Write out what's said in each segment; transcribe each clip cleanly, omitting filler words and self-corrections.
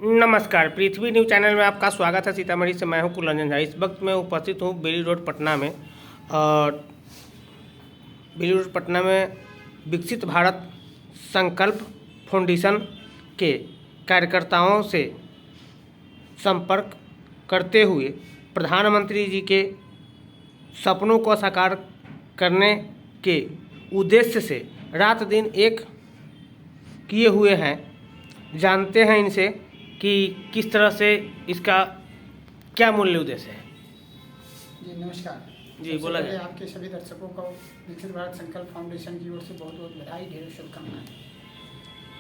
नमस्कार, पृथ्वी news channel में आपका स्वागत है। सीतामढ़ी से मैं हूं कुलरंजन झा। इस वक्त मैं उपस्थित हूं बेली रोड पटना में और बेली रोड पटना में विकसित भारत संकल्प फाउंडेशन के कार्यकर्ताओं से संपर्क करते हुए प्रधानमंत्री जी के सपनों को साकार करने के उद्देश्य से रात दिन एक किए हुए हैं। जानते हैं इनसे कि किस तरह से इसका क्या मूल्य उद्देश्य है। जी नमस्कार जी बोला जाए। आपके सभी दर्शकों को विकसित भारत संकल्प फाउंडेशन की ओर से बहुत बहुत बधाई, ढेर शुभकामनाएं।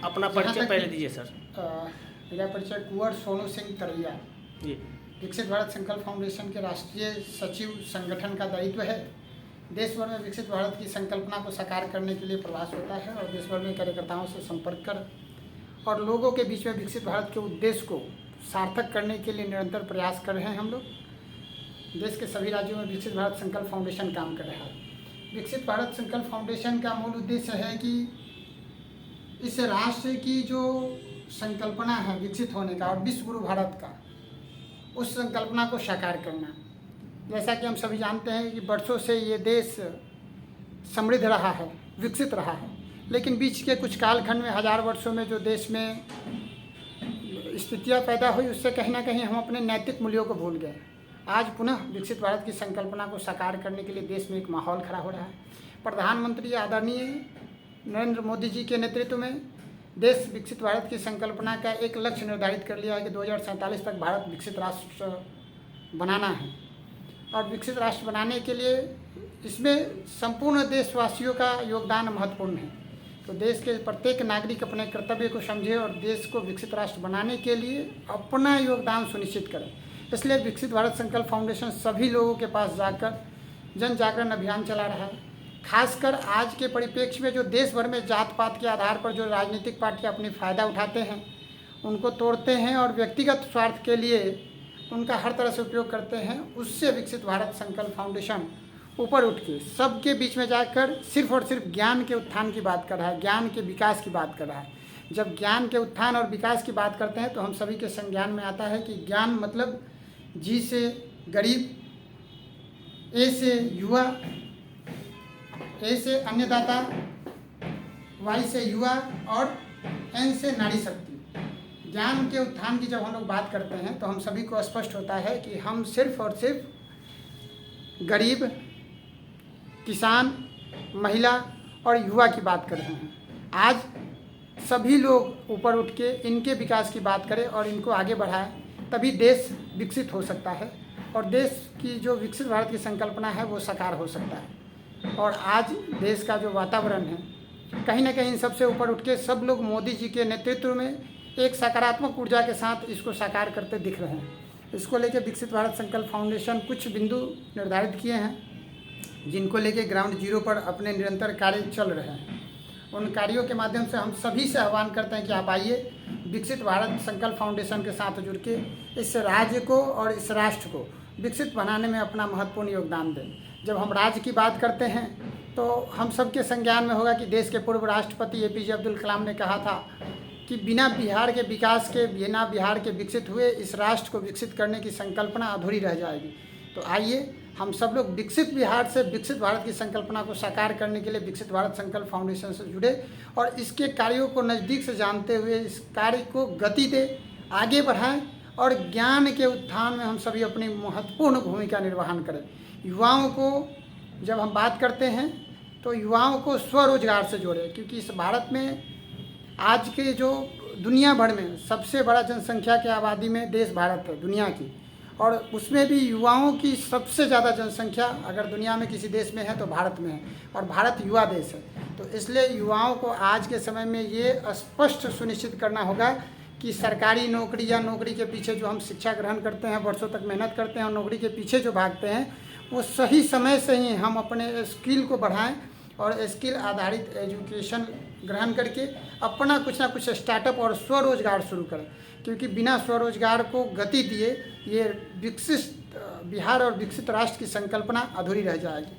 अपना परिचय पहले दीजिए सर। मेरा परिचय कुंवर सोनू सिंह तरैया जी। विकसित भारत संकल्प फाउंडेशन के राष्ट्रीय सचिव संगठन का दायित्व है। देश भर में विकसित भारत की संकल्पना को साकार करने के लिए प्रयास होता है और देश भर में कार्यकर्ताओं से संपर्क कर और लोगों के बीच में विकसित भारत के उद्देश्य को सार्थक करने के लिए निरंतर प्रयास कर रहे हैं। हम लोग देश के सभी राज्यों में विकसित भारत संकल्प फाउंडेशन काम कर रहा है। विकसित भारत संकल्प फाउंडेशन का मूल उद्देश्य है कि इस राष्ट्र की जो संकल्पना है विकसित होने का और विश्व गुरु भारत का, उस संकल्पना को साकार करना। जैसा कि हम सभी जानते हैं कि वर्षों से ये देश समृद्ध रहा है, विकसित रहा है, लेकिन बीच के कुछ कालखंड में हजार वर्षों में जो देश में स्थितियाँ पैदा हुई, उससे कहीं ना कहीं हम अपने नैतिक मूल्यों को भूल गए। आज पुनः विकसित भारत की संकल्पना को साकार करने के लिए देश में एक माहौल खड़ा हो रहा है। प्रधानमंत्री आदरणीय नरेंद्र मोदी जी के नेतृत्व में देश विकसित भारत की संकल्पना का एक लक्ष्य निर्धारित कर लिया है कि 2047 तक भारत विकसित राष्ट्र बनाना है। और विकसित राष्ट्र बनाने के लिए इसमें संपूर्ण देशवासियों का योगदान महत्वपूर्ण है। तो देश के प्रत्येक नागरिक अपने कर्तव्य को समझे और देश को विकसित राष्ट्र बनाने के लिए अपना योगदान सुनिश्चित करें। इसलिए विकसित भारत संकल्प फाउंडेशन सभी लोगों के पास जाकर जन जागरण अभियान चला रहा है। खासकर आज के परिप्रेक्ष्य में जो देश भर में जात पात के आधार पर जो राजनीतिक पार्टियां अपनी फ़ायदा उठाते हैं, उनको तोड़ते हैं और व्यक्तिगत स्वार्थ के लिए उनका हर तरह से उपयोग करते हैं, उससे विकसित भारत संकल्प फाउंडेशन ऊपर उठ के सबके बीच में जाकर सिर्फ और सिर्फ ज्ञान के उत्थान की बात कर रहा है, ज्ञान के विकास की बात कर रहा है। जब ज्ञान के उत्थान और विकास की बात करते हैं तो हम सभी के संज्ञान में आता है कि ज्ञान मतलब जी से गरीब, ए से युवा, ए से अन्नदाता, वाई से युवा और एन से नारी शक्ति। ज्ञान के उत्थान की जब हम लोग बात करते हैं तो हम सभी को स्पष्ट होता है कि हम सिर्फ और सिर्फ गरीब, किसान, महिला और युवा की बात कर रहे हैं। आज सभी लोग ऊपर उठ के इनके विकास की बात करें और इनको आगे बढ़ाएं, तभी देश विकसित हो सकता है और देश की जो विकसित भारत की संकल्पना है वो साकार हो सकता है। और आज देश का जो वातावरण है, कहीं ना कहीं इन सबसे ऊपर उठ के सब लोग मोदी जी के नेतृत्व में एक सकारात्मक ऊर्जा के साथ इसको साकार करते दिख रहे हैं। इसको लेकर विकसित भारत संकल्प फाउंडेशन कुछ बिंदु निर्धारित किए हैं, जिनको लेके ग्राउंड जीरो पर अपने निरंतर कार्य चल रहे हैं। उन कार्यों के माध्यम से हम सभी से आह्वान करते हैं कि आप आइए, विकसित भारत संकल्प फाउंडेशन के साथ जुड़ के इस राज्य को और इस राष्ट्र को विकसित बनाने में अपना महत्वपूर्ण योगदान दें। जब हम राज्य की बात करते हैं तो हम सबके संज्ञान में होगा कि देश के पूर्व राष्ट्रपति APJ अब्दुल कलाम ने कहा था कि बिना बिहार के विकास के, बिना बिहार के विकसित हुए इस राष्ट्र को विकसित करने की संकल्पना अधूरी रह जाएगी। तो आइए हम सब लोग विकसित बिहार से विकसित भारत की संकल्पना को साकार करने के लिए विकसित भारत संकल्प फाउंडेशन से जुड़े और इसके कार्यों को नज़दीक से जानते हुए इस कार्य को गति दे, आगे बढ़ाएं और ज्ञान के उत्थान में हम सभी अपनी महत्वपूर्ण भूमिका निर्वहन करें। युवाओं को जब हम बात करते हैं तो युवाओं को स्वरोजगार से जोड़ें, क्योंकि इस भारत में आज के जो दुनिया भर में सबसे बड़ा जनसंख्या की आबादी में देश भारत है दुनिया की, और उसमें भी युवाओं की सबसे ज़्यादा जनसंख्या अगर दुनिया में किसी देश में है तो भारत में है, और भारत युवा देश है। तो इसलिए युवाओं को आज के समय में ये स्पष्ट सुनिश्चित करना होगा कि सरकारी नौकरी या नौकरी के पीछे जो हम शिक्षा ग्रहण करते हैं, वर्षों तक मेहनत करते हैं और नौकरी के पीछे जो भागते हैं, वो सही समय से ही हम अपने स्किल को बढ़ाएं और स्किल आधारित एजुकेशन ग्रहण करके अपना कुछ ना कुछ स्टार्टअप और स्वरोजगार शुरू करें, क्योंकि बिना स्वरोजगार को गति दिए ये विकसित बिहार और विकसित राष्ट्र की संकल्पना अधूरी रह जाएगी।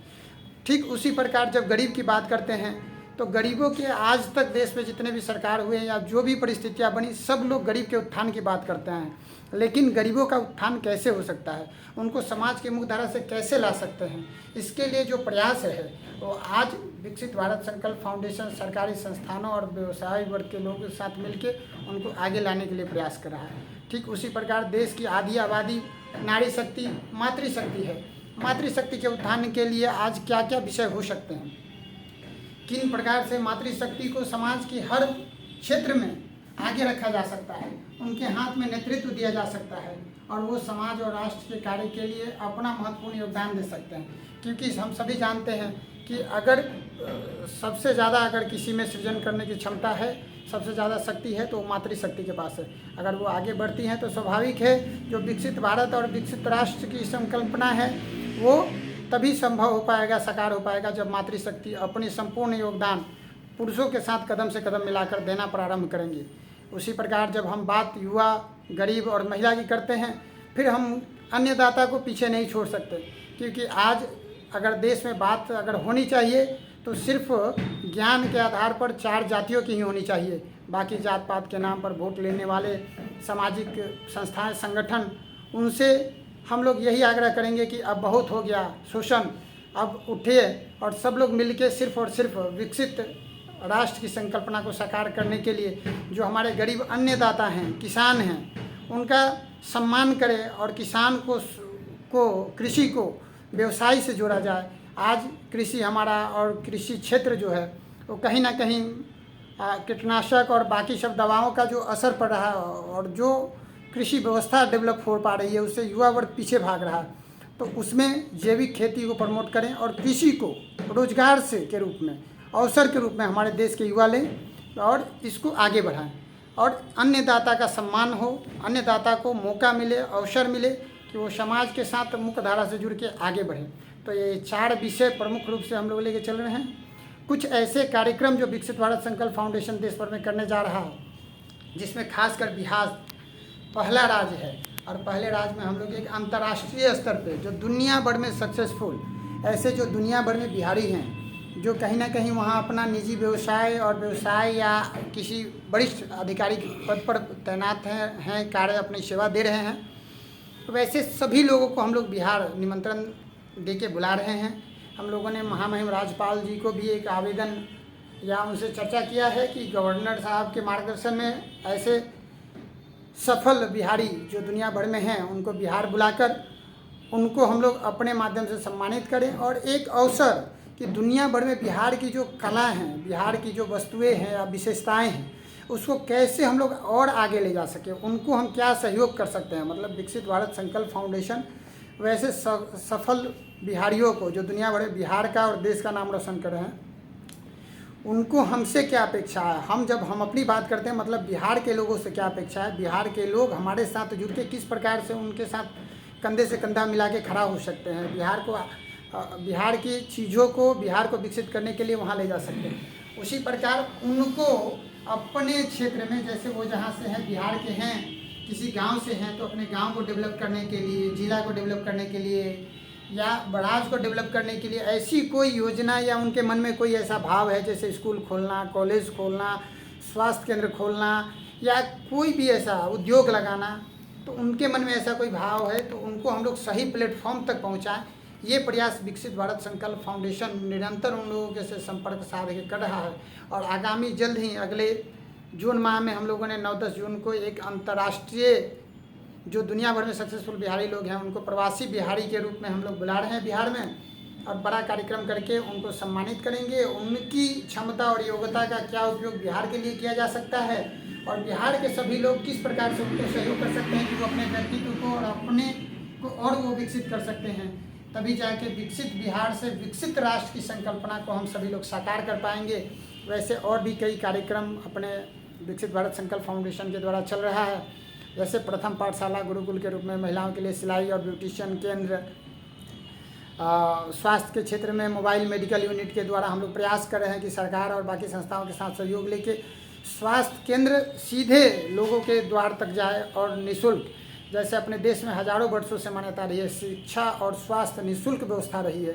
ठीक उसी प्रकार जब गरीब की बात करते हैं तो गरीबों के आज तक देश में जितने भी सरकार हुए हैं या जो भी परिस्थितियां बनी, सब लोग गरीब के उत्थान की बात करते हैं, लेकिन गरीबों का उत्थान कैसे हो सकता है, उनको समाज की मुख्यधारा से कैसे ला सकते हैं, इसके लिए जो प्रयास है वो आज विकसित भारत संकल्प फाउंडेशन सरकारी संस्थानों और व्यवसाय वर्ग के लोगों के साथ मिलकर उनको आगे लाने के लिए प्रयास कर रहा है। ठीक उसी प्रकार देश की आधी आबादी नारी शक्ति, मातृशक्ति है। मातृशक्ति के उत्थान के लिए आज क्या क्या विषय हो सकते हैं, किन प्रकार से मातृशक्ति को समाज की हर क्षेत्र में आगे रखा जा सकता है, उनके हाथ में नेतृत्व दिया जा सकता है और वो समाज और राष्ट्र के कार्य के लिए अपना महत्वपूर्ण योगदान दे सकते हैं। क्योंकि हम सभी जानते हैं कि अगर सबसे ज़्यादा अगर किसी में सृजन करने की क्षमता है, सबसे ज़्यादा शक्ति है, तो मातृशक्ति के पास है। अगर वो आगे बढ़ती हैं तो स्वाभाविक है जो विकसित भारत और विकसित राष्ट्र की संकल्पना है वो तभी संभव हो पाएगा, साकार हो पाएगा, जब मातृशक्ति अपनी संपूर्ण योगदान पुरुषों के साथ कदम से कदम मिलाकर देना प्रारंभ करेंगी। उसी प्रकार जब हम बात युवा, गरीब और महिला की करते हैं, फिर हम अन्नदाता को पीछे नहीं छोड़ सकते। क्योंकि आज अगर देश में बात अगर होनी चाहिए तो सिर्फ ज्ञान के आधार पर 4 जातियों की ही होनी चाहिए। बाकी जात पात के नाम पर वोट लेने वाले सामाजिक संस्थाएं, संगठन, उनसे हम लोग यही आग्रह करेंगे कि अब बहुत हो गया शोषण, अब उठिए और सब लोग मिलके सिर्फ और सिर्फ विकसित राष्ट्र की संकल्पना को साकार करने के लिए जो हमारे गरीब अन्नदाता हैं, किसान हैं, उनका सम्मान करें और किसान को कृषि को व्यवसाय से जोड़ा जाए। आज कृषि हमारा और कृषि क्षेत्र जो है वो कहीं ना कहीं कीटनाशक और बाकी सब दवाओं का जो असर पड़ रहा है और जो कृषि व्यवस्था डेवलप हो पा रही है उससे युवा वर्ग पीछे भाग रहा है। तो उसमें जैविक खेती को प्रमोट करें और कृषि को रोजगार से के रूप में, अवसर के रूप में हमारे देश के युवा लें और इसको आगे बढ़ाएं और अन्नदाता का सम्मान हो, अन्नदाता को मौका मिले, अवसर मिले कि वो समाज के साथ मुख्य धारा से जुड़ के आगे बढ़ें। तो ये 4 विषय प्रमुख रूप से हम लोग लेके चल रहे हैं। कुछ ऐसे कार्यक्रम जो विकसित भारत संकल्प फाउंडेशन देश भर में करने जा रहा है, जिसमें खासकर बिहार पहला राज्य है और पहले राज्य में हम लोग एक अंतर्राष्ट्रीय स्तर पे जो दुनिया भर में सक्सेसफुल, ऐसे जो दुनिया भर में बिहारी हैं जो कहीं ना कहीं वहाँ अपना निजी व्यवसाय या किसी वरिष्ठ अधिकारी पद पर तैनात हैं कार्य अपनी सेवा दे रहे हैं। तो वैसे सभी लोगों को हम लोग बिहार निमंत्रण दे के बुला रहे हैं। हम लोगों ने महामहिम राज्यपाल जी को भी एक आवेदन या उनसे चर्चा किया है कि गवर्नर साहब के मार्गदर्शन में ऐसे सफल बिहारी जो दुनिया भर में हैं उनको बिहार बुलाकर उनको हम लोग अपने माध्यम से सम्मानित करें और एक अवसर कि दुनिया भर में बिहार की जो कला हैं, बिहार की जो वस्तुएं हैं या विशेषताएं हैं, उसको कैसे हम लोग और आगे ले जा सकें, उनको हम क्या सहयोग कर सकते हैं। मतलब विकसित भारत संकल्प फाउंडेशन वैसे सफल बिहारियों को जो दुनिया भर में बिहार का और देश का नाम रोशन कर रहे हैं, उनको हमसे क्या अपेक्षा है। हम अपनी बात करते हैं मतलब बिहार के लोगों से क्या अपेक्षा है, बिहार के लोग हमारे साथ जुड़ के किस प्रकार से उनके साथ कंधे से कंधा मिला के खड़ा हो सकते हैं, बिहार की चीज़ों को, बिहार को विकसित करने के लिए वहाँ ले जा सकते हैं। उसी प्रकार उनको अपने क्षेत्र में, जैसे वो जहाँ से हैं, बिहार के हैं, किसी गांव से हैं, तो अपने गांव को डेवलप करने के लिए, जिला को डेवलप करने के लिए या राज्य को डेवलप करने के लिए ऐसी कोई योजना या उनके मन में कोई ऐसा भाव है, जैसे स्कूल खोलना, कॉलेज खोलना, स्वास्थ्य केंद्र खोलना या कोई भी ऐसा उद्योग लगाना, तो उनके मन में ऐसा कोई भाव है तो उनको हम लोग सही प्लेटफॉर्म तक पहुँचाएँ। ये प्रयास विकसित भारत संकल्प फाउंडेशन निरंतर उन लोगों के से संपर्क साध के कर रहा है और आगामी जल्द ही अगले जून माह में हम लोगों ने 9-10 जून को एक अंतर्राष्ट्रीय जो दुनिया भर में सक्सेसफुल बिहारी लोग हैं उनको प्रवासी बिहारी के रूप में हम लोग बुला रहे हैं बिहार में और बड़ा कार्यक्रम करके उनको सम्मानित करेंगे। उनकी क्षमता और योग्यता का क्या उपयोग बिहार के लिए किया जा सकता है और बिहार के सभी लोग किस प्रकार से उनको सहयोग कर सकते हैं कि वो अपने व्यक्तित्व को और अपने को और वो विकसित कर सकते हैं। तभी जाके विकसित बिहार से विकसित राष्ट्र की संकल्पना को हम सभी लोग साकार कर पाएंगे। वैसे और भी कई कार्यक्रम अपने विकसित भारत संकल्प फाउंडेशन के द्वारा चल रहा है, जैसे प्रथम पाठशाला गुरुकुल के रूप में महिलाओं के लिए सिलाई और ब्यूटिशियन केंद्र, स्वास्थ्य के क्षेत्र में मोबाइल मेडिकल यूनिट के द्वारा हम लोग प्रयास कर रहे हैं कि सरकार और बाकी संस्थाओं के साथ सहयोग लेके स्वास्थ्य केंद्र सीधे लोगों के द्वार तक जाए और निःशुल्क, जैसे अपने देश में हजारों वर्षों से मान्यता रही है, शिक्षा और स्वास्थ्य निःशुल्क व्यवस्था रही है,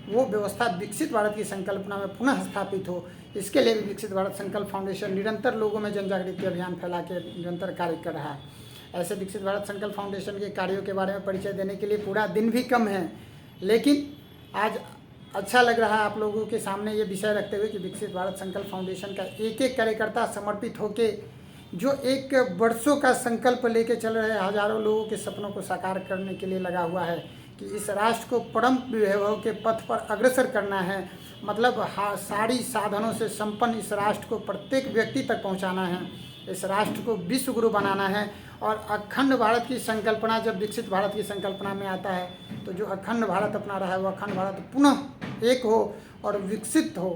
वो व्यवस्था विकसित भारत की संकल्पना में पुनः स्थापित हो। इसके लिए भी विकसित भारत संकल्प फाउंडेशन निरंतर लोगों में जन जागृति अभियान फैला के निरंतर कार्य कर रहा है। ऐसे विकसित भारत संकल्प फाउंडेशन के कार्यों के बारे में परिचय देने के लिए पूरा दिन भी कम है, लेकिन आज अच्छा लग रहा है आप लोगों के सामने ये विषय रखते हुए कि विकसित भारत संकल्प फाउंडेशन का एक एक कार्यकर्ता समर्पित होके जो एक वर्षों का संकल्प लेके चल रहे हजारों लोगों के सपनों को साकार करने के लिए लगा हुआ है कि इस राष्ट्र को परम वैभव के पथ पर अग्रसर करना है। मतलब सारी साधनों से संपन्न इस राष्ट्र को प्रत्येक व्यक्ति तक पहुंचाना है, इस राष्ट्र को विश्व गुरु बनाना है। और अखंड भारत की संकल्पना जब विकसित भारत की संकल्पना में आता है तो जो अखंड भारत अपना रहा है वो अखंड भारत पुनः एक हो और विकसित हो,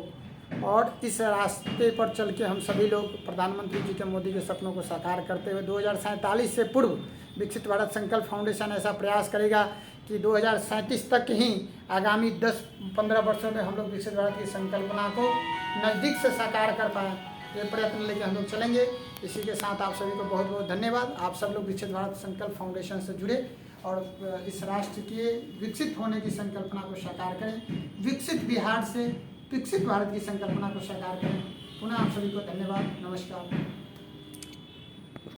और इस रास्ते पर चल के हम सभी लोग प्रधानमंत्री जी के मोदी के सपनों को साकार करते हुए 2047 से पूर्व विकसित भारत संकल्प फाउंडेशन ऐसा प्रयास करेगा कि 2037 तक ही आगामी 10-15 वर्षों में हम लोग विकसित भारत की संकल्पना को नज़दीक से साकार कर पाएँ। ये प्रयत्न लेकर हम लोग चलेंगे। इसी के साथ आप सभी को बहुत बहुत धन्यवाद। आप सब लोग विकसित भारत संकल्प फाउंडेशन से जुड़े और इस राष्ट्र के विकसित होने की संकल्पना को साकार करें। विकसित बिहार से विकसित भारत की संकल्पना को साकार करें। पुनः आप सभी को धन्यवाद। नमस्कार।